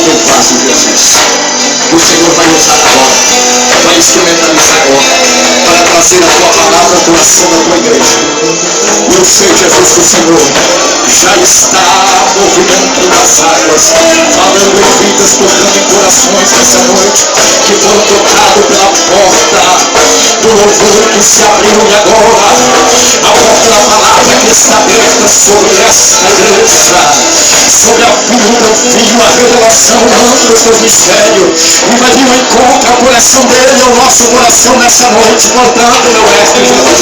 eu faço, Jesus. O Senhor vai usar agora, vai instrumentalizar agora, para trazer a tua palavra ao coração da tua igreja. Eu sei, Jesus, que o Senhor já está movimentando as águas, falando em vidas, tocando em corações nessa noite, que foram tocados pela porta do louvor que se abriu e agora a porta da palavra que está aberta sobre esta igreja, sobre a vida, o filho, a revelação, o manto do teu mistério, e vai vir ao encontro ao coração dele, ao nosso coração nessa noite. Portanto, meu mestre Jesus,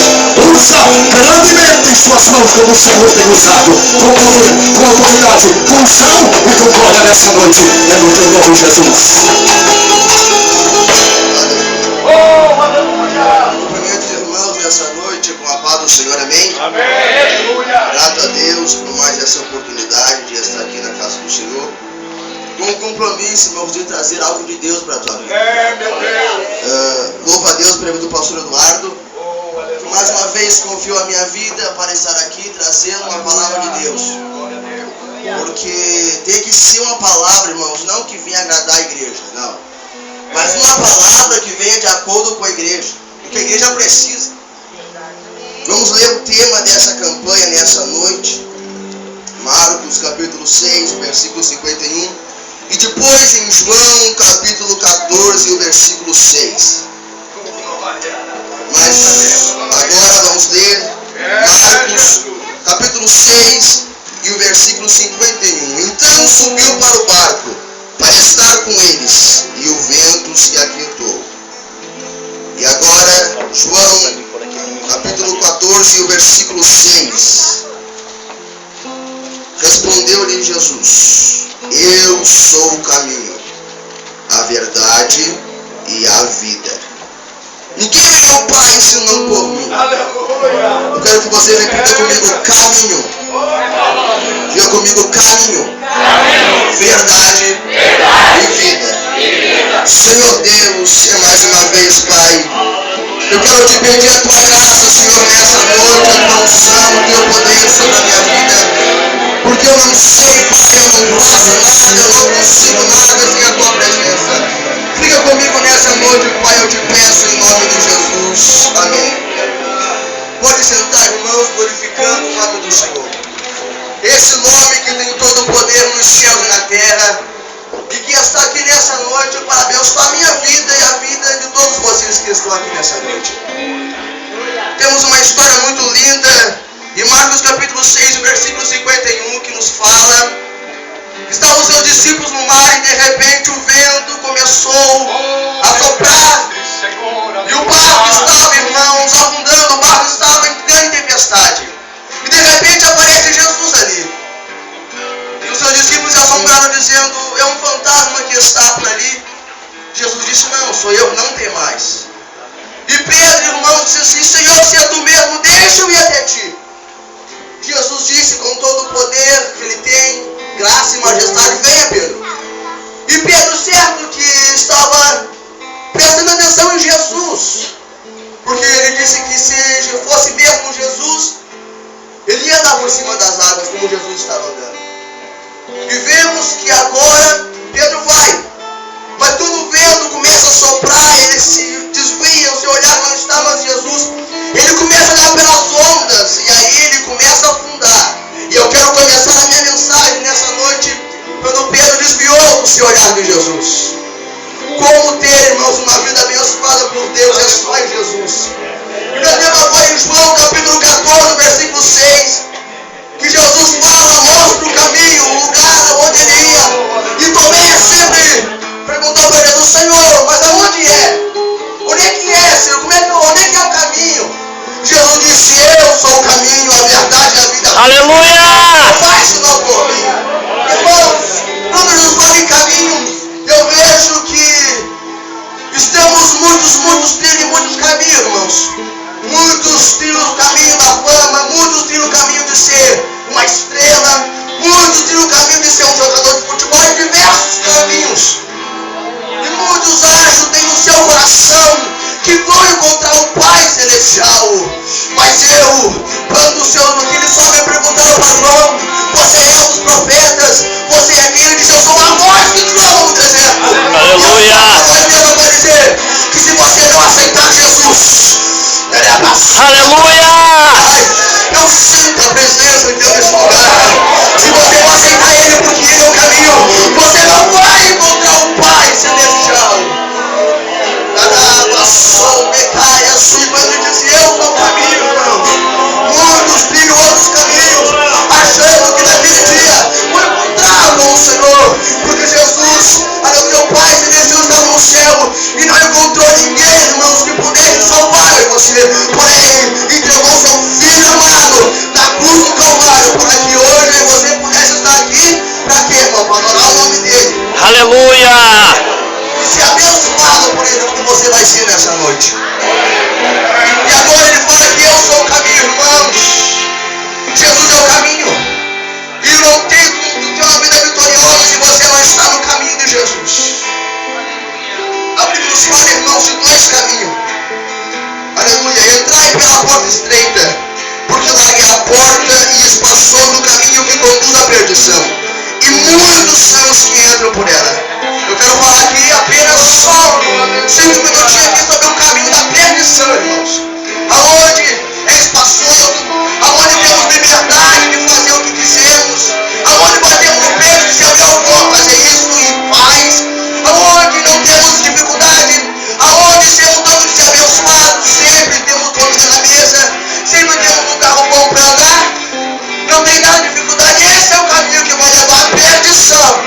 usa grandemente em suas mãos como o Senhor tem usado, com poder, com autoridade, com unção e com glória nessa noite, é no teu nome, Jesus. Oh, aleluia! Cumprimento, irmãos, nessa noite com a paz do Senhor, amém? Amém! Grato a Deus por mais essa oportunidade de estar aqui na casa do Senhor, com o compromisso, irmãos, de trazer algo de Deus para a tua vida. Meu Deus! Louvo a Deus pelo do pastor Eduardo, que mais uma vez confiou a minha vida para estar aqui trazendo uma palavra de Deus. Porque tem que ser uma palavra, irmãos, não que venha agradar a igreja, não. Mas uma palavra que venha de acordo com a igreja, o que a igreja precisa. Vamos ler o tema dessa campanha nessa noite, Marcos capítulo 6, versículo 51, e depois em João capítulo 14, o versículo 6. Mas agora vamos ler Marcos capítulo 6 e o versículo 51. Então subiu para o barco para estar com eles, e o vento se aquietou. E agora João capítulo 14 e o versículo 6. Respondeu-lhe Jesus: Eu sou o caminho, a verdade e a vida. Ninguém vem ao Pai senão por mim. Eu quero que você repita comigo: caminho. Diga comigo: caminho, verdade e vida. Senhor Deus, é mais uma vez, Pai, eu quero te pedir a tua graça, Senhor, nessa noite, a tua unção, o teu poder sobre a minha vida. Porque eu não sei, Pai, eu não faço nada, eu não consigo nada sem a tua presença. Fica comigo nessa noite, Pai, eu te peço em nome de Jesus. Amém. Pode sentar, irmãos, glorificando o nome do Senhor. Esse nome que tem todo o poder nos céus e na terra, e que está aqui nessa noite para abençoar a minha vida e a vida de todos vocês que estão aqui nessa noite. Temos uma história muito linda em Marcos capítulo 6, versículo 51, que nos fala: estavam os seus discípulos no mar e de repente o vento começou a soprar e o barco estava, irmãos, afundando, o barco estava em grande tempestade. E de repente aparece Jesus ali. E os seus discípulos se assombraram dizendo: é um fantasma que está por ali. Jesus disse: não, sou eu, não tem mais. E Pedro, irmão, disse assim: Senhor, se é tu mesmo, deixa eu ir até ti. Jesus disse com todo o poder que ele tem, graça e majestade: venha, Pedro. E Pedro, certo que estava prestando atenção em Jesus, porque ele disse que se fosse mesmo Jesus, ele ia andar por cima das águas como Jesus estava andando. E vemos que agora Pedro vai, mas quando o vento começa a soprar, ele se desvia, o seu olhar não está mais em Jesus, ele começa a olhar pelas ondas, e aí ele começa a afundar. E eu quero começar a minha mensagem nessa noite quando Pedro desviou o seu olhar de Jesus. Como ter, irmãos, uma vida abençoada por Deus é só em Jesus. E nós temos agora em João capítulo 14, versículo 6, que Jesus fala, mostra o caminho, o lugar onde ele ia. E Tomé sempre perguntou para Jesus: Senhor, mas aonde é? Onde é que é, Senhor? Onde é que é o caminho? Jesus disse: eu sou o caminho, a verdade e a vida. Aleluia! Não faz senão por mim. Irmãos, quando Jesus fala em caminho, eu vejo que estamos muitos trilham muitos caminhos, irmãos. Muitos trilham o caminho da fama, muitos trilham o caminho de ser uma estrela, muitos trilham o caminho de ser um jogador de futebol, e diversos caminhos. E muitos acham, têm no seu coração, que vão encontrar o Pai Celestial. Mas quando aquele homem perguntaram para João: você é um dos profetas? Você é aquele? Ele disse: eu sou a voz que clama Aleluia! Eu sinto a presença de Deus nesse lugar. Se você não aceitar Ele porque Ele é o caminho, você não vai encontrar o Pai Celestial. Quando Ele diz, eu sou o caminho, irmãos. Muitos trilham outros caminhos, achando que naquele dia vão encontrar com o Senhor. Porque Jesus, meu Pai Celestial, estava no céu e não encontrou ninguém, irmãos, que pudesse salvar você. Porém, entregou seu Filho amado na cruz do Calvário para que hoje você pudesse estar aqui. Para quê, irmão? Para adorar o nome dele. Aleluia! E ser abençoado por ele, como você vai ser nessa noite. E agora ele fala que eu sou o caminho, irmãos. Jesus é o caminho. E não tem como ter uma vida vitoriosa se você não está no caminho de Jesus. A Bíblia nos fala, irmãos, de dois caminhos. Aleluia. Entrai pela porta estreita, porque larga é a porta e espaçoso o caminho que conduz à perdição. E muitos são os que entram por ela. Eu quero falar aqui apenas só 5 minutinhos aqui sobre o caminho da perdição, irmãos. Aonde é espaçoso, aonde temos liberdade de fazer o que quisermos, aonde batemos no peito de se alguém for fazer isso e faz, aonde não temos dificuldade, aonde temos todos de abençoados, sempre temos comida na mesa, sempre temos um carro bom para andar, não tem nada de dificuldade. Esse é o caminho que vai levar à perdição.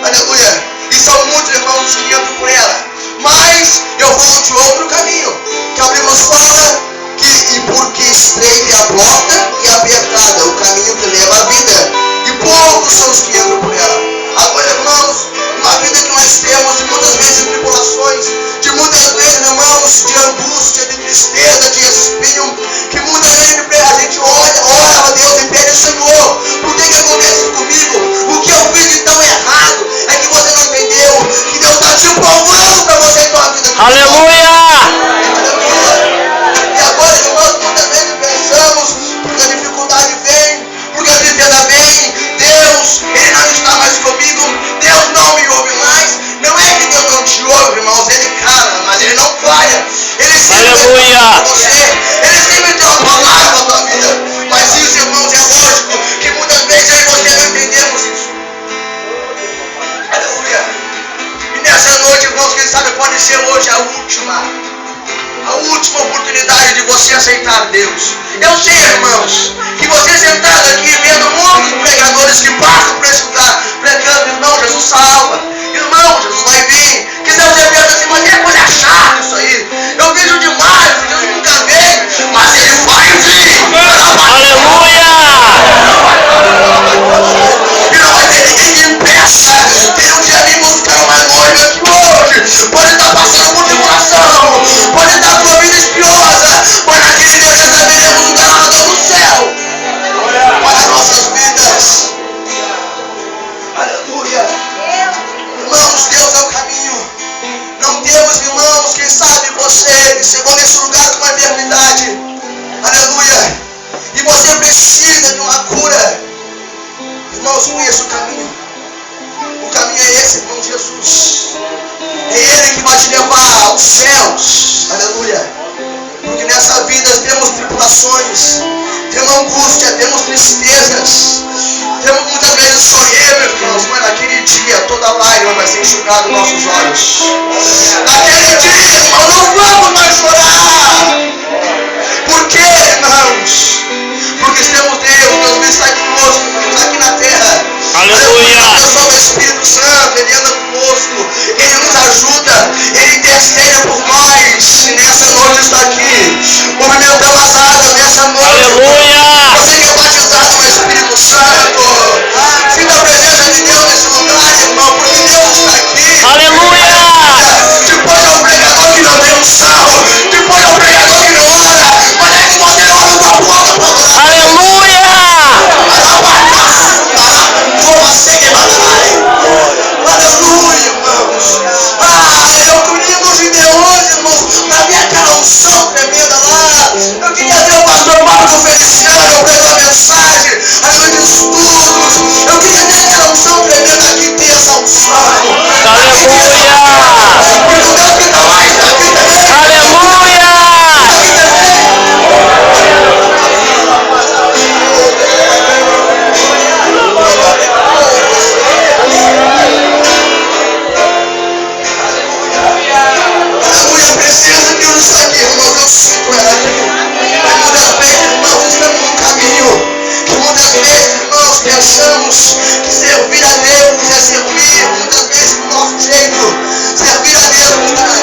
Aleluia. E são muitos irmãos que entram por ela. Mas eu falo de outro caminho, que a Bíblia nos fala que porque estreita é a porta e apertada o caminho que leva à vida, e poucos são os que entram por ela. Agora, irmãos, uma vida que nós temos de muitas vezes tribulações, de muitas vezes, irmãos, de angústia, de tristeza, de espinho, que muitas vezes a gente ora a Deus e pede, Senhor, por que acontece comigo? O que eu fiz de tão errado? É que você não entendeu que Deus está te provando para você ter uma vida. Aleluia! E agora, irmãos, muitas vezes pensamos, porque a dificuldade vem, porque a tristeza vem, Deus, Ele não está mais comigo, Deus não me ouve mais. Não é que Deus não te ouve, irmãos, Ele cala, mas Ele não falha. Ele sempre tem para você, Ele sempre tem uma palavra na tua vida. Mas isso, irmãos, é lógico que muitas vezes eu e você não entendemos isso. Aleluia. E nessa noite, irmãos, quem sabe pode ser hoje a última oportunidade de você aceitar Deus. Eu sei, irmãos, que você sentado aqui vendo muitos pregadores que passam por esse lugar pregando, irmão, Jesus salva, irmão, Jesus vai vir. Que você pensa assim, mas é coisa chata isso aí. Eu vejo demais, Jesus nunca vem, mas Ele vai vir. Aleluia! E não vai ter ninguém que impeça. Tem um dia vir buscar uma noiva aqui hoje. Pode estar passando por tribulação, pode estar com a vida espinhosa, mas naquele dia receberemos um galardão no céu para nossas vidas. Aleluia. Irmãos, Deus é o caminho. Não temos, irmãos, quem sabe você chegou nesse lugar com uma eternidade. Aleluia. E você precisa de uma cura. Irmãos, conheça o caminho. O caminho é esse, irmão, Jesus. É Ele que vai te levar aos céus. Aleluia. Porque nessa vida temos tribulações, temos angústia, temos tristezas, temos muitas vezes sonhemos, irmãos, mas naquele dia toda lágrima vai ser enxugada dos nossos olhos. Naquele dia, irmão, não vamos mais chorar. Por quê, irmãos? Porque temos Deus vai estar conosco, irmãos, aqui na terra. Aleluia! A pessoa do Espírito Santo, Ele anda conosco, Ele nos ajuda, Ele intercede por nós. E nessa noite está aqui, movimentando as águas nessa noite. Aleluia! Você que é batizado no Espírito Santo, sinta a presença de Deus nesse lugar, irmão, porque Deus está aqui. Aleluia! Depois é um pregador que não tem unção, depois é um pregador que não ora, mas é que você ora uma boca para orar. Aleluia! Aleluia, irmãos. Eu comi nos Gideões, irmãos, para ver aquela unção tremenda lá. pensamos que servir a Deus é servir muitas vezes do nosso jeito. Servir a Deus,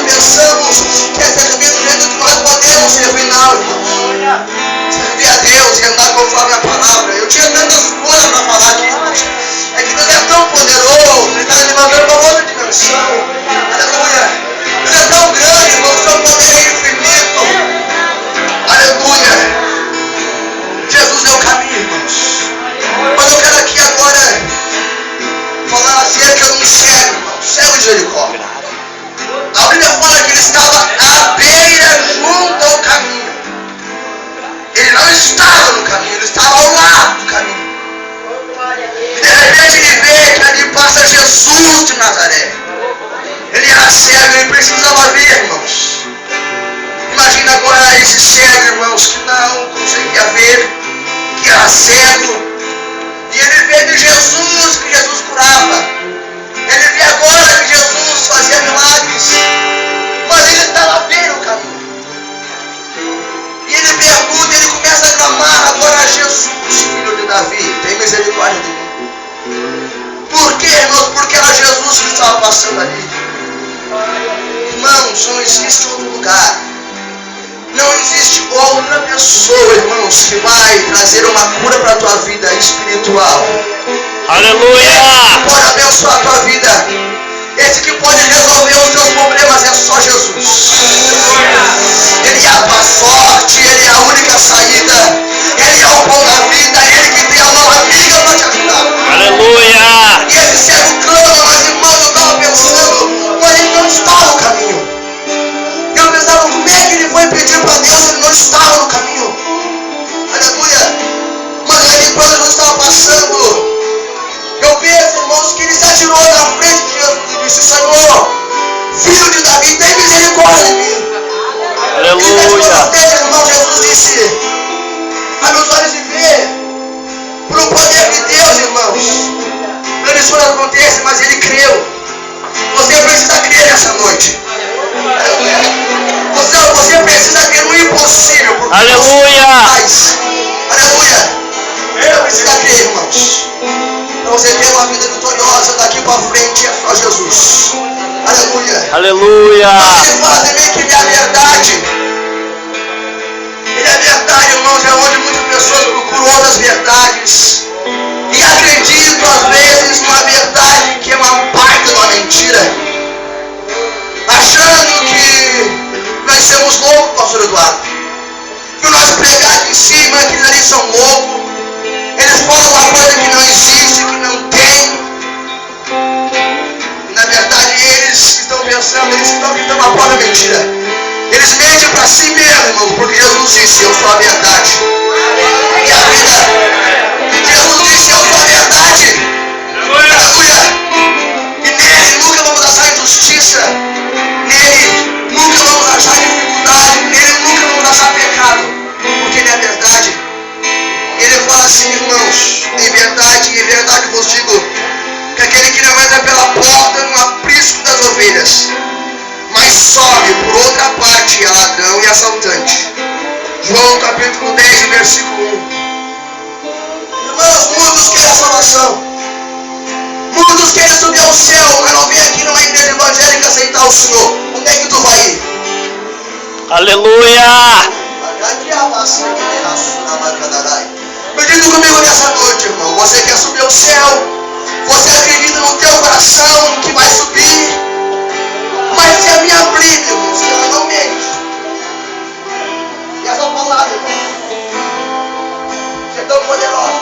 pensamos que é servir do jeito que nós podemos servir, não, irmãos. Servir a Deus e andar conforme a palavra. Eu tinha tantas coisas para falar aqui, irmãos. É que Deus é tão poderoso, Ele está me mandando para outra dimensão. Aleluia. Deus é tão grande, irmãos, seu poder é infinito. Aleluia. Jesus é o caminho, irmãos. Mas eu quero aqui agora falar acerca de um cego, irmão. Cego de Jericó. A Bíblia fala que ele estava à beira, junto ao caminho. Ele não estava no caminho, ele estava ao lado do caminho. E de repente ele vê que ali passa Jesus de Nazaré. Ele era cego, ele precisava ver, irmãos. Imagina agora esse cego, irmãos, que não conseguia ver, que era cego. E ele vê de Jesus, que Jesus curava. Ele vê agora que Jesus fazia milagres. Mas ele estava à beira do caminho. E ele pergunta, ele começa a clamar agora a Jesus, filho de Davi, tem misericórdia de mim. Por quê, irmãos? Porque era Jesus que estava passando ali. Irmãos, não existe outro lugar. Não existe outra pessoa, irmãos, que vai trazer uma cura para a tua vida espiritual. Aleluia! Esse que pode abençoar a tua vida. Esse que pode resolver os teus problemas é só Jesus. Ele é a tua sorte, Ele é a única saída. Ele é o pão da vida, Ele que tem a mão amiga para te ajudar. Aleluia! E esse cego clama, mas irmãos, eu estava pensando, mas ele não estava no caminho. Eu pensava, como é que ele foi pedir para Deus, ele não estava no caminho. Aleluia. Mas aí quando Jesus estava passando, eu penso, irmãos, que ele se atirou na frente de Jesus e disse, Senhor, filho de Davi, tem misericórdia de mim. Ele se atirou na frente, irmão, Jesus disse, abre os olhos e vê, por o poder de Deus, irmãos. Grandes coisas acontecem, mas ele creu. Você precisa crer nessa noite. Você precisa crer no impossível. Aleluia! Aleluia! Você precisa crer, irmãos. Para você ter uma vida vitoriosa daqui para frente é só Jesus. Aleluia! Aleluia! Mas ele fala também que ele é a verdade. Ele é a verdade, irmãos. É onde muitas pessoas procuram outras verdades. E acredito às vezes numa verdade que é uma parte de uma mentira. Achando que nós somos loucos, pastor Eduardo. Que nós pregados em cima, que ali são loucos. Eles falam uma coisa que não existe, que não tem. E na verdade eles estão pensando, eles estão gritando uma própria mentira. Eles mentem para si mesmos, irmãos, porque Jesus disse, eu sou a verdade. E a vida. Jesus disse, eu sou a verdade. Aleluia. E nele nunca vamos achar injustiça. Nele nunca vamos achar dificuldade. Nele nunca vamos achar pecado. Porque ele é a verdade. E ele fala assim, irmãos, em verdade vos digo, que aquele que não entra pela porta no aprisco das ovelhas, mas sobe por outra parte é ladrão e assaltante. João capítulo 10, versículo 1. Irmãos, muitos querem a salvação. Muitos querem subir ao céu, mas não vem aqui numa igreja evangélica aceitar o Senhor. Onde é que tu vai ir? Aleluia! Medita comigo nessa noite, irmão. Você quer subir ao céu? Você acredita no teu coração que vai subir? Mas se a minha Bíblia, irmãos, ela não mente. E essa palavra, irmãos, você é tão poderosa.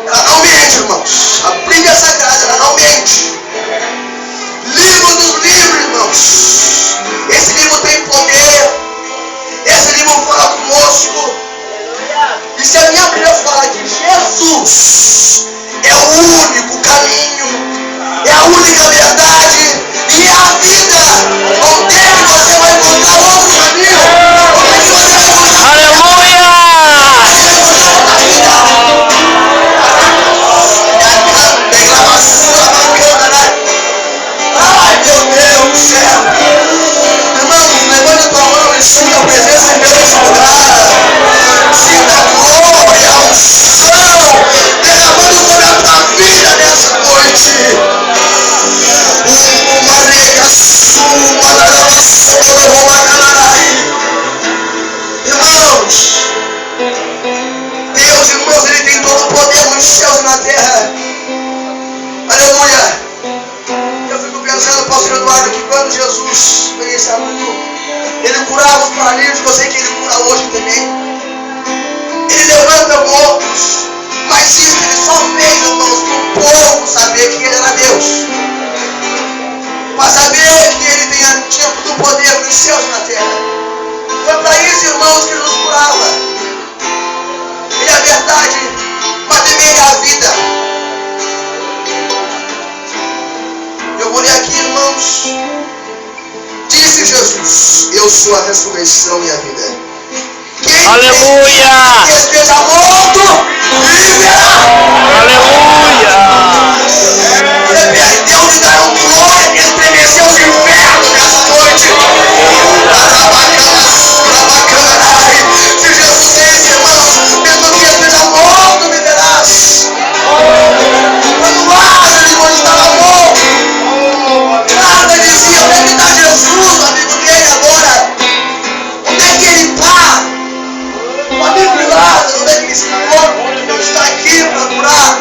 Ela não mente, irmãos. A Bíblia é sagrada, ela não mente. Livro dos livros, irmãos. Esse livro tem poder. Esse livro fala conosco. E se a minha Bíblia fala que Jesus é o único caminho, é a única verdade e é a vida, onde é que você vai encontrar outro caminho? Onde é que você vai encontrar? Aleluia! Ai, meu Deus do céu! Irmãos, levante a tua mão e sinta a presença de Deus nesse lugar. Sinta a glória, a unção, derramando conhecia muito. Ele curava os paralíticos, eu sei que ele cura hoje também. Ele levanta mortos. Mas isso ele só fez, irmãos, para o povo saber que ele era Deus. Para saber que ele tinha todo o poder nos céus e na terra. Foi para isso, irmãos, que ele nos curava. Ele é a verdade, mas também ele é a vida. Eu vou ler aqui, irmãos. Disse Jesus: eu sou a ressurreição e a vida. Quem Aleluia! esteja morto, viverá. Aleluia! Deus lhe dará um glória que estremeceu os infernos nessa noite. Se Jesus disse, irmãos, mesmo que esteja morto, viverás. Quando Lázaro ele estava morto, nada dizia: onde é que está Jesus, o amigo dele agora? Onde é que ele está? O amigo de Lázaro, onde é que ele se encontra? Porque Deus está aqui para curar.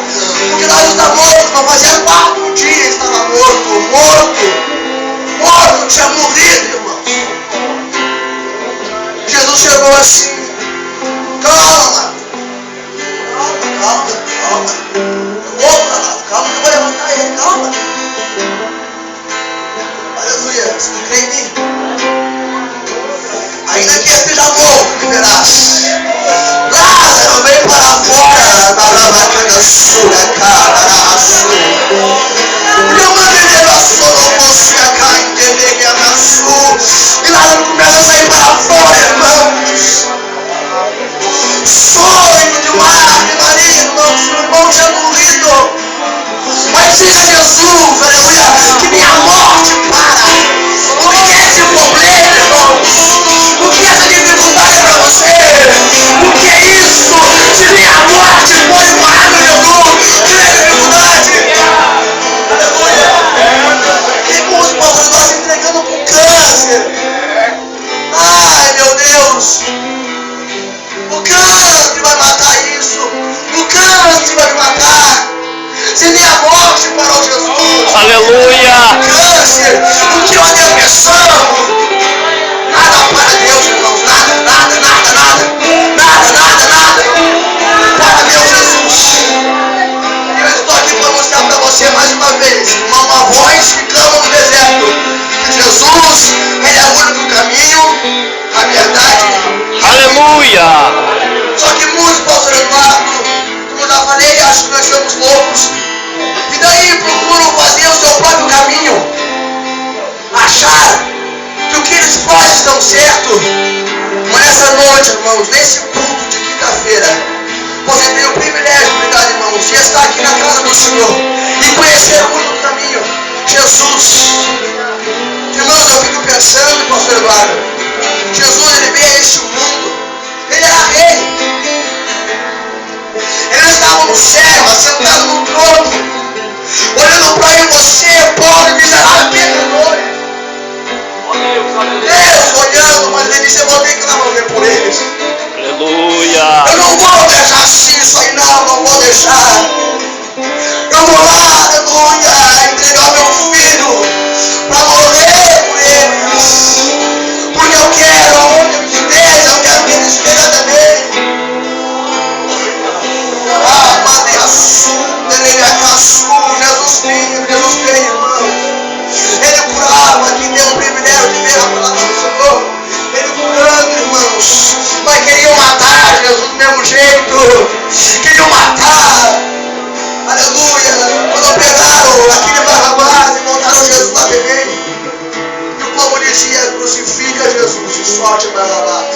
Porque Lázaro está morto, não fazia 4 dias estava morto, tinha morrido, irmãos. Jesus chegou assim: calma, calma que eu vou levantar ele, calma. Aleluia, você não crê em mim? Ainda que esteja morto, viverás. Lázaro, vem para fora da lavacana sua, cara, na sua. E Lázaro começa a sair para fora, irmãos. Sonho de Marta e Maria, irmãos. O irmão tinha morrido. Mas diga a Jesus, aleluia, que minha morte para. O que é esse problema, irmãos? O que é essa dificuldade para você? O que é isso? Se minha morte pode parar no Jesus, que é dificuldade. Aleluia. Tem muitos povos nós se entregando com câncer. Ai, meu Deus. O câncer vai matar isso. O câncer vai me matar. Se minha morte parou Jesus. Aleluia. Câncer, o que é uma depressão? Nada para Deus, irmãos. Nada. Para Deus, Jesus. Eu estou aqui para mostrar para você mais uma vez uma voz que clama no deserto. Que Jesus, Ele é o único caminho, a verdade. Aleluia. Só que muitos, pastor Eduardo, como eu já falei, acho que nós somos loucos. E daí procuram fazer o seu próprio caminho. Achar que o que eles fazem dão certo. Mas nessa noite, irmãos, nesse culto de quinta-feira, você tem o privilégio, obrigado, irmãos, de estar aqui na casa do Senhor e conhecer o único caminho, Jesus. Irmãos, eu fico pensando, pastor Eduardo, Jesus, ele veio a este mundo, ele era rei. Ele estava no céu, assentado no trono, olhando para ele, você, pobre, miserável, pecador. Deus olhando, mas ele disse: eu vou ter que lá morrer por eles. Aleluia. Eu não vou deixar assim isso aí, não vou deixar. Eu vou lá, aleluia, entregar meu filho para morrer por eles. Porque eu quero, onde eu esteja, eu quero que ele esteja também. Jesus veio, irmão. Ele curava, quem tem o privilégio de ver a palavra do Senhor. Ele curando, irmãos. Mas queriam matar Jesus do mesmo jeito. Queriam matar. Aleluia. Quando pegaram aquele Barrabás e montaram Jesus lá também. E o povo dizia: crucifica Jesus e solte Barrabás.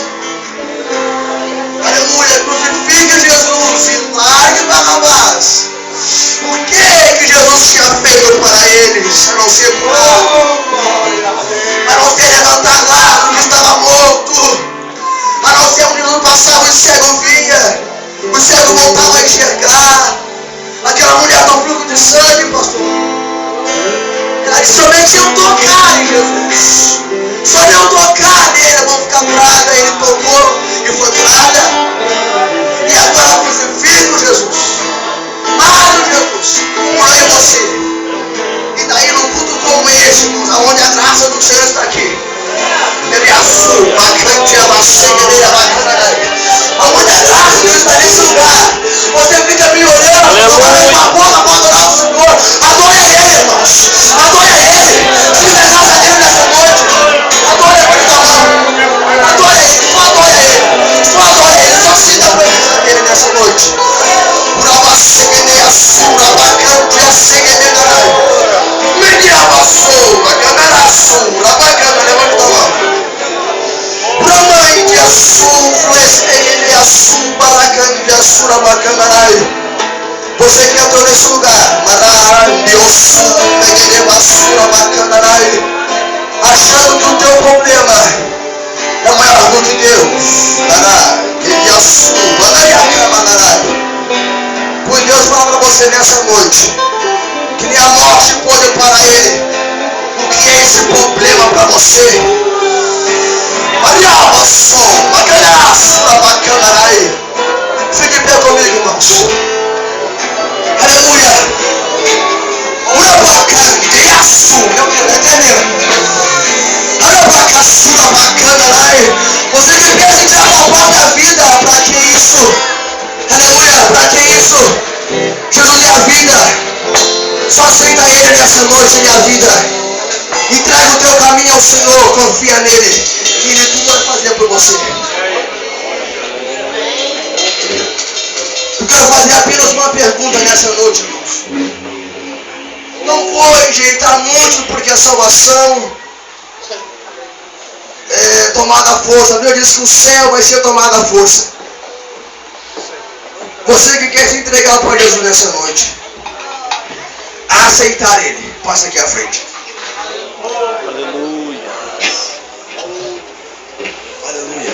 Aleluia. Crucifica Jesus e largue Barrabás. O que Jesus tinha feito para eles? A não ser curar, a não ser levantar Lázaro que estava morto, a não ser onde Jesus passava e o cego vinha, o cego voltava a enxergar. Aquela mulher do fluxo de sangue, pastor, ela disse: somente eu tocar em Jesus, só eu tocar nele eu vou ficar curada. Ele tocou e foi curada. E agora crucifico Jesus. Amado Jesus, curou em você. E daí num culto como esse, irmãos, onde a graça do Senhor está aqui, sura bacana segredarai. Mediava sura, câmera sura bacana levanta a mão. Ramai de açúcar, flesterele açúcar, baracana de açúcar bacana. Você que entrou nesse lugar, achando que o teu problema é maior do que Deus. Pois Deus fala para você nessa noite que nem a morte pode parar ele. O que é esse problema para você? Fique de pé comigo, irmãos. Aleluia. Ora bacana, meu Deus, entendeu? Ora bacana, você que pensa em tirar a própria vida, para que isso? Aleluia, para que isso? Jesus é a vida. Só aceita Ele nessa noite, Ele é a vida. Entrega o teu caminho ao Senhor, confia nele, que Ele tudo vai fazer por você. Eu quero fazer apenas uma pergunta nessa noite, irmãos. Não vou enjeitar muito, porque a salvação é tomada à força. A Bíblia diz que o céu vai ser tomado à força. Você que quer se entregar para Jesus nessa noite, a aceitar Ele, passa aqui à frente. Aleluia. Aleluia.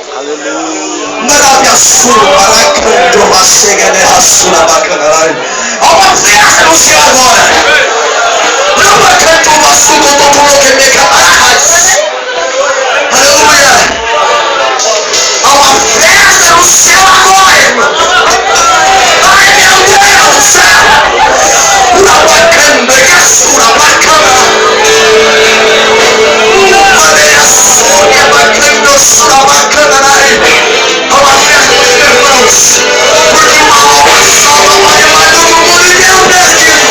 Aleluia. Há uma festa no céu agora. Aleluia. Há uma festa no céu agora, irmão. Ai, meu Deus do céu. Uma bacana, uma bacana. Porque uma alma salva vale mais do que o mundo inteiro perdido.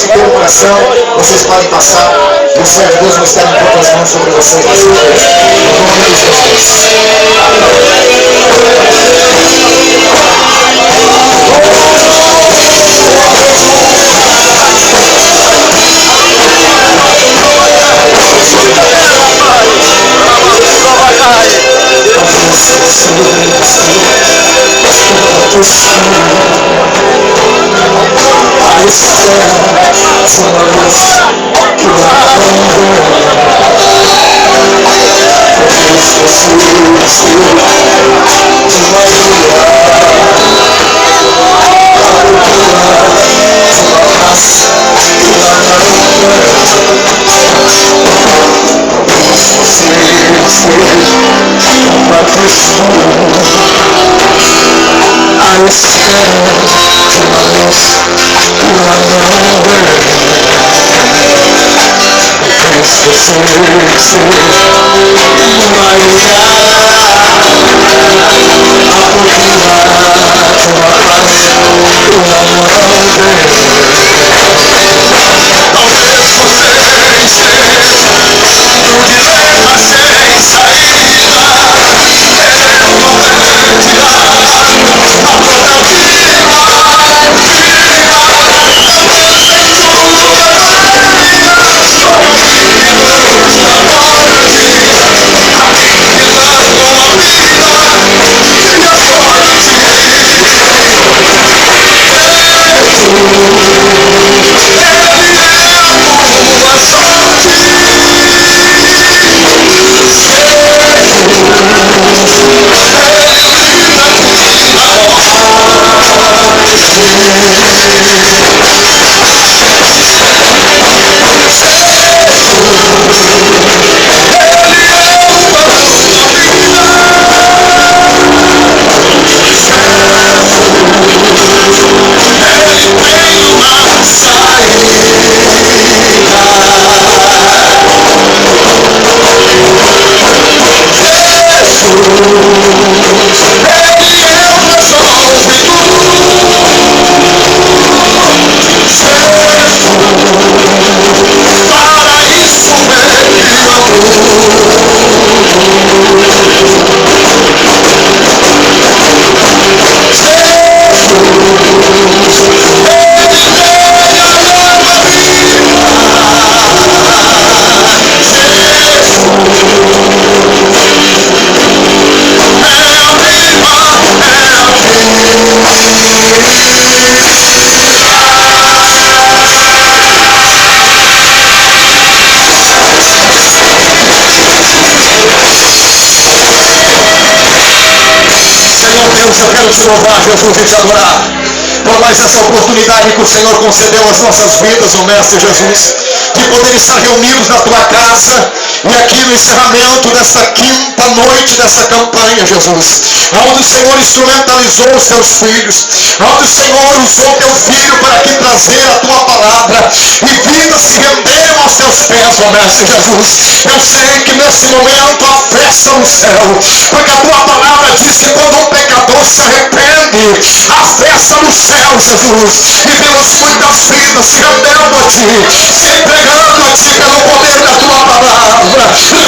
que tem no coração, vocês podem passar. O servo de Deus vai estar em as mãos sobre vocês. No nome de Jesus. Eu quero te louvar, Jesus, e te adorar por mais essa oportunidade que o Senhor concedeu às nossas vidas, ó Mestre Jesus, de poder estar reunidos na tua casa e aqui no encerramento dessa quinta noite dessa campanha, Jesus, onde o Senhor instrumentalizou os teus filhos, onde o Senhor usou teu filho para aqui trazer a tua palavra e vidas se renderam aos teus pés, ó Mestre Jesus. Eu sei que nesse momento a festa no céu, porque a tua palavra diz que quando um pecador se arrepende, a festa no céu, Jesus, e vemos muitas vidas se rendendo a ti, se entregando a ti pelo poder da tua palavra,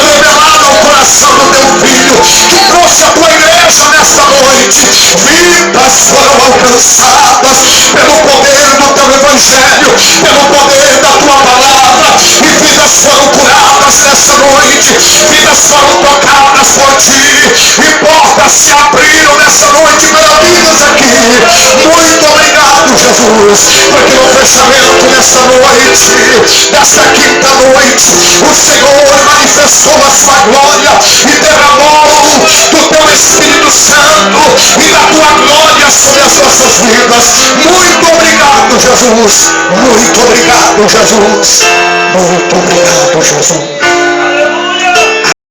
revelada ao coração do teu filho, que trouxe a tua igreja nesta noite. Vidas foram alcançadas pelo poder do teu evangelho, pelo poder da tua palavra, e vidas foram curadas nesta noite, vidas foram tocadas por ti, e portas se abriram nesta noite para vidas aqui. Muito obrigado, Jesus, porque no fechamento desta noite, desta quinta noite, o Senhor manifestou a sua glória e derramou do teu Espírito Santo e da tua glória sobre as nossas vidas. Muito obrigado, Jesus. Muito obrigado, Jesus. Muito obrigado, Jesus.